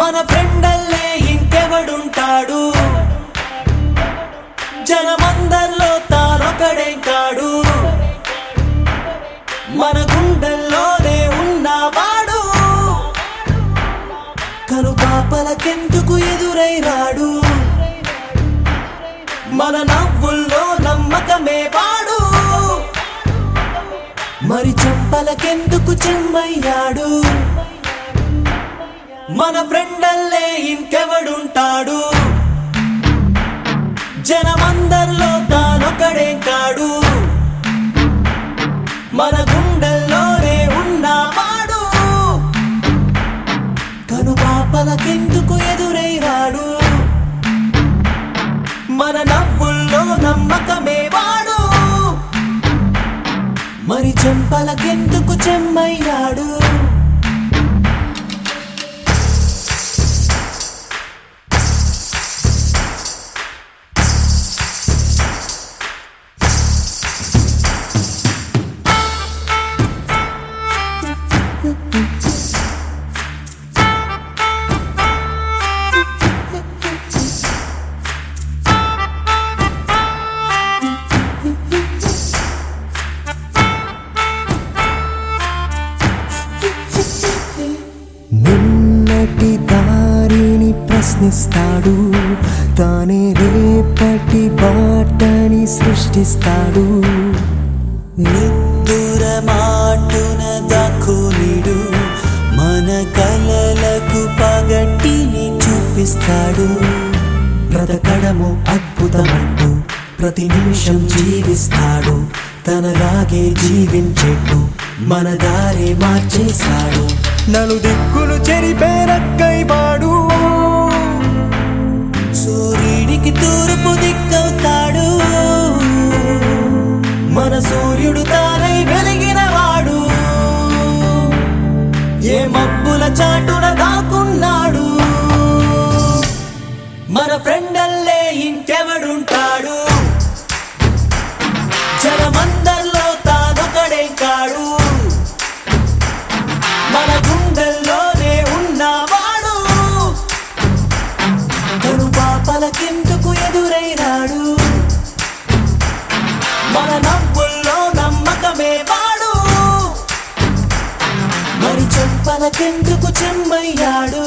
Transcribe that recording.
మన ఫ్రెండల్లే ఇంకెవడుంటాడు జనమందర్లో తానొకడే కాడు మన గుండెల్లోనే ఉన్నవాడు కనుపాపలకెందుకు ఎదురై రాడు మన నవ్వుల్లో నమ్మకమే వాడు మరి చెంపలకెందుకు చెమ్మయ్యాడు మన ఫ్రెండల్లే ఇంకెవడుంటాడు జనమందర్లో తానొకడే కాడు మన గుండెల్లోనే ఉన్నవాడు కనుపాపలకెందుకు ఎదురై రాడు మన నవ్వుల్లో నమ్మకమే వాడు మరి చెంపలకెందుకు చెమ్మయ్యాడు నిన్నటి దారిని ప్రశ్నిస్తాడు తానే రేపటి బాటని సృష్టిస్తాడు నిద్దుర మాటున దాక్కునిడు మన కలలకు పగటిని చూపిస్తాడు బ్రతకడము అద్భుతమంటూ ప్రతి నిమిషం జీవిస్తాడు తనలాగే జీవించేట్టు మన దారే మార్చేశాడు నలుదిక్కులు చెరిపేరక్కైవాడు సూర్యుడికి తూర్పు దిక్కవుతాడు మన సూర్యుడు తానై వెలిగినవాడు ఏ మబ్బుల చాటున దాక్కున్నాడు మన ఫ్రెండల్లే ఇంకెవడుంటాడు జనమందర్లో తానొకడే కాడు మన గుండెల్లోనే ఉన్నవాడు కనుపాపలకెందుకు ఎదురై రాడు మన నవ్వుల్లో నమ్మకమే వాడు మరి చెంపలకెందుకు చెమ్మయ్యాడు